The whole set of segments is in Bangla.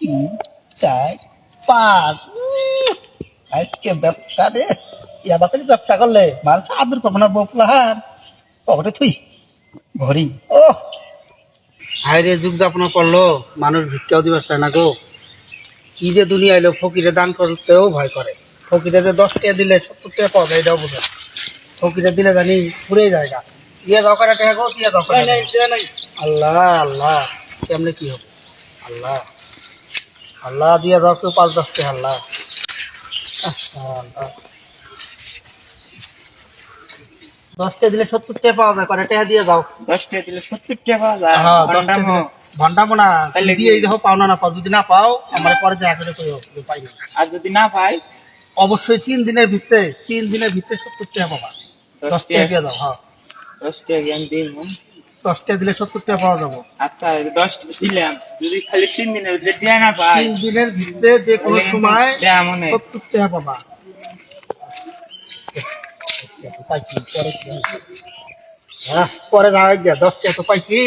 তিন চার পাঁচ আজকে ব্যবসা রে ইয়াবাকের ব্যবসা করলে মানুষ আদর পাবো না বপলাহার পকেটে থুই ভরি ও হায়রে যুগ যাপনা করলো মানুষ ভিক্ষাও দিবার চায় না গো কি যে দুনিয়া এলো ফকিরে দান করতেও ভয় করে ফকিরে যে 10 টাকা দিলে 70 টাকা পাওয়া যায় এটাও বোঝা ফকিরে দিলে জানি ঘুরে জায়গা দিয়ে দাও করে টাকা গো দিয়ে দাও করে আল্লাহ আল্লাহ কেমনে কি হবে আল্লাহ আল্লাহ দিয়ে দাও কেউ 5-10 টাকা আল্লাহ আল্লাহ 10 টাকা দিলে 70 টাকা পাওয়া যায় করে টাকা দিয়ে দাও 10 টাকা দিলে 70 টাকা পাওয়া যায়। হ্যাঁ 10 টাকা ঘন্টামো না দিয়ে দেখো পাও না পাও যদি না পাও আমার পরে দেখা করে কইও পাই না আর যদি না পাই অবশ্যই 3 দিনের ভিতরে 70 টাকা পাবা 10 টাকা দিয়ে দাও হ্যাঁ 10 টাকা আমি দিই 10 টাকা দিলে 70 টাকা পাওয়া যাবে আচ্ছা 10 টাকা দিলাম যদি খালি 3 দিনের ভিতরে দিয়ে না পাই 3 দিনের ভিতরে যে কোনো সময় দেয়া মনে 70 টাকা পাবা পাইছি পরে পরে যাওয়া গিয়া 10 টাকা তো পাইছি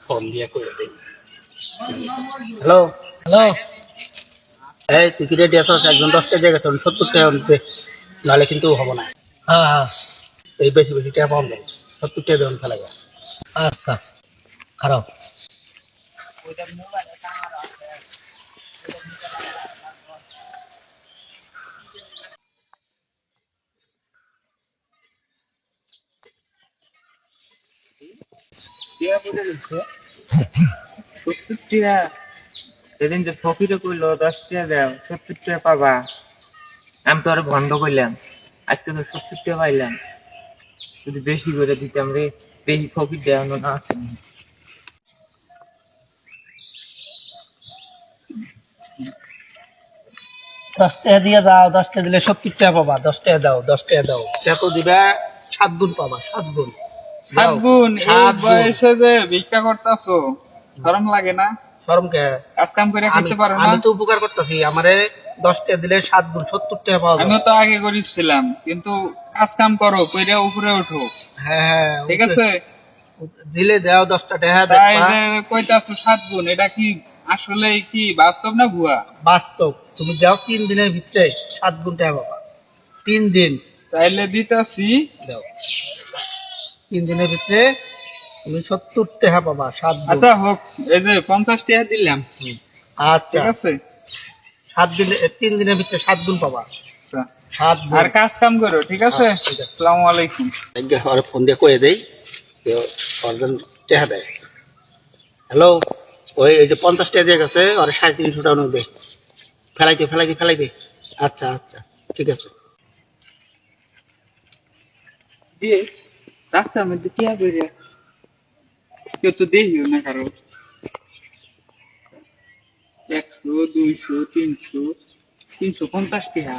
ফোন দিয়ে করে দেই হ্যালো হ্যালো এই তুই কি রেডি আছিস একজন 10 টাকা দিয়ে গেছে 70 টাকা দিতে নাহলে কিন্তু হবে না হ্যাঁ হ্যাঁ এই বেশি বেশি টাকা পাবো 70 টাকা দেন ফেলা যায় আচ্ছা খারাপ টাকা বুঝে দিচ্ছে 70 টাকা সেদিন যে ফকিরে কইলো 10 টাকা দাও 70 টাকা পাবা আমি তো আরে ভন্ড কইলাম আজকে তো 70 টাকা পাইলাম যদি বেশি করে দিতাম রে বেশি ফকির দেওয়ানো না আছে 10 টাকা দিয়ে দাও 10 টাকা দিলে 70 টাকা পাবা 10 টাকা দাও 10 টাকা দাও যত দিবা 7 গুণ পাবা 7 গুণ দাও। 7 গুণ এই 7 গুণ। বয়সে যে ভিক্ষা করতাছো শরম লাগে না শরম কে কাজ কাম করে খেতে পারো না আমি তো উপকার করতেছি আমারে 10 টাকা দিলে 7 গুণ 70 টাকা পাওয়া যাবে আমিও তো আগে গরিব ছিলাম কিন্তু কাজ কাম করো কইরা উপরে ওঠো হ্যাঁ ঠিক আছে দিলে দাও 10 টাকা তাই দেখবা যে কইতাছো 7 গুণ এটা কি আসলে কি বাস্তব না ভুয়া বাস্তব তুমি যাও 3 দিনের ভিতরে 7 গুণ টাকা পাবা 3 দিন তাইলে দিতাছি দাও 3 দিনের ভিতরে তুমি 70 টাকা পাবা 7 গুণ আচ্ছা হোক এই যে 50 টাকা দিলাম আচ্ছা ঠিক আছে 7 দিনে 3 দিনের ভিতরে 7 গুণ পাবা আচ্ছা। 7 গুণ আর কাজ কাম করো ঠিক আছে হ্যাঁ, ঠিক আছে। আসসালামু আলাইকুম আগে আরে ফোন দিয়ে কয়ে দেই যে অর্জন টাকা দেয় হ্যালো ওই এই যে 50 টাকা দিয়ে গেছে আর 350 টাকা নোট দে ফেলাই দে আচ্ছা আচ্ছা ঠিক আছে দিয়ে রাস্তার মধ্যে টিয়া বেরিয়ে কেউ তো দেখিও না কারো 100 200 300 350 টাকা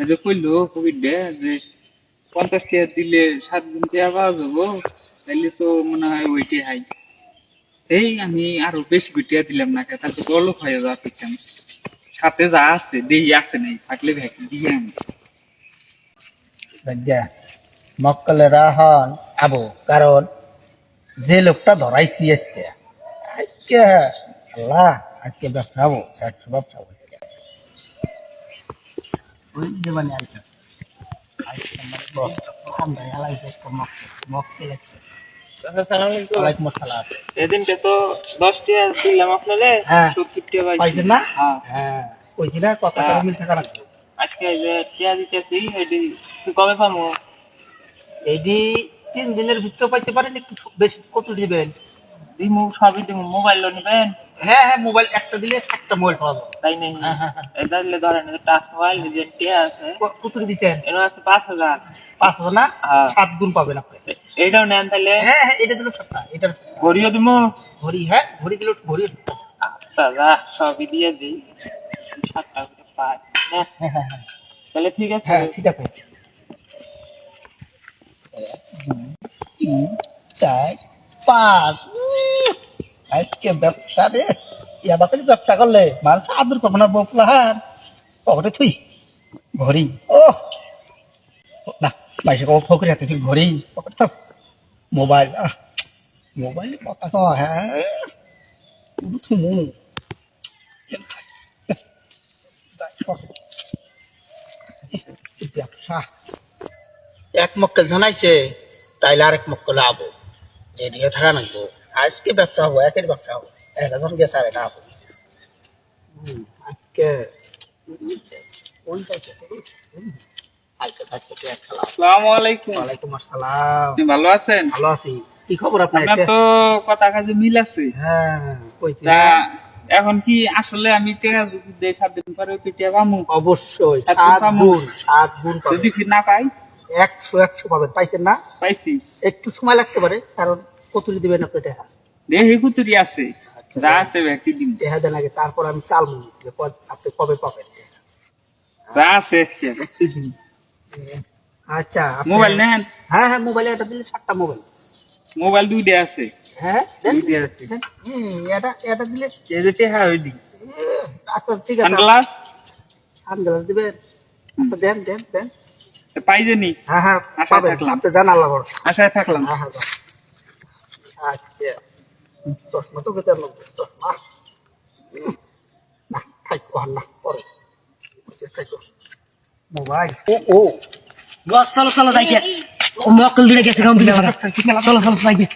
এই যে কইলো কোভিড যে 50 টাকা দিলে 7 দিন টাকা পাওয়া যাবো তাইলে তো মনে হয় ওইটাই হাই এই আমি আরো বেশি গুটিয়া দিলাম না তাহলে তো গলক হয়ে যাওয়া পেছাম সাথে যা আছে দেই আছে নাই থাকলে ভ্যাক দিয়ে আমি রাজ্জা মক্কলেরা হন আবু কারণ যে লোকটা ধরাইছি আজকে আল্লাহ আজকে ব্যবসাবো ব্যবসাবো ওই যে মানে আইটা এদিনকে তো 10 টাকা দিলাম আপনারে হ্যাঁ 70 টাকা পাইছেন না হ্যাঁ হ্যাঁ কইছি না কথা মিল থাকা রাখবে আজকে যে টাকা দিতেছি এটি কবে পাবো এইটি 3 দিনের ভিতরে পাইতে পারেন একটু বেশি কত দিবেন দিমু সবই দিমু মোবাইল নেবেন হ্যাঁ হ্যাঁ মোবাইল একটা দিলে একটা মোবাইল পাওয়া যাবে তাই নেই হ্যাঁ হ্যাঁ এটা দিলে ধরেন টাচ মোবাইল যে টাকা আছে কত দিচ্ছেন এর আছে 5000 500 না হ্যাঁ 7 গুণ পাবেন আপনি এইটাও নেন তাহলে হ্যাঁ হ্যাঁ এটা দিল সবটা এটা ঘড়িও দিমু ঘড়ি হ্যাঁ ঘড়ি দিল ঘড়ি আচ্ছা যা সবই দিয়ে দিই 7 টাকা করে পাই না হ্যাঁ হ্যাঁ হ্যাঁ তাহলে ঠিক আছে হ্যাঁ ঠিক আছে 3 4 5 আজকে ব্যবসা রে ইয়াবাকের ব্যবসা করলে মানুষ আদর পাবো না বপলাহার পকেটে থুই ঘড়ি ও না বাইশে কো ফকরি হাতে তুই ঘড়ি পকেট থাক মোবাইল মোবাইল কথা তো হ্যাঁ পুরো থুমু হ্যাঁ, এক মক্কেল জানাইছে তাইলে আরেক মক্কেল আবো যে নিয়ে থাকা নাকবো আজকে ব্যবসা হবো একের ব্যবসা হবো এটা যখন গেছে আর এটা হবো আজকে কালকে থাকতে এক খেলা আসসালামু আলাইকুম। ওয়ালাইকুম আসসালাম আপনি ভালো আছেন? ভালো আছি কি খবর আপনার আপনার তো কথা কাজে মিল আছে। হ্যাঁ কইছি তা এখন কি আসলে আমি টাকা যদি দেই 7 দিন পরে পিটিয়া পামু? অবশ্যই সাত গুণ সাত গুণ পাবেন যদি ফির না পাই 100 পাবেন পাইছেন না পাইছি একটু সময় লাগতে পারে কারণ কতুরি দিবেন আপনি টাকা দেহে কুতুরি আছে, আচ্ছা, যা আছে ব্যক্তি দিন, টাকা দেন আগে তারপর আমি চাল আপনি কবে পাবেন যা আছে আজকে। আচ্ছা আপনি- মোবাইল নেন? হ্যাঁ হ্যাঁ মোবাইলে এটা দিলে 7টা মোবাইল মোবাইল 2টা আছে। হ্যাঁ দেন। 2টা আছে। দেন। এটা এটা দিলে যেতে হ্যাঁ ওই দিন আচ্ছা ঠিক আছে সানগ্লাস সানগ্লাস দিবেন আচ্ছা দেন দেন দেন পাই জানি, হ্যাঁ হ্যাঁ আশায় পাবেন থাকলাম। আপনি জান আল্লাহ ভরসা। আশায় থাকলাম। হ্যাঁ হ্যাঁ যান। আজকে চশমা তো কেটে আনলাম চশমা না খাইকো আর না পরে খাইকো মোবাইল বস চলো চলো যাইকে ও মক্কল দিলে গেছে গাম দিলে চলো চলো চলো যাইকে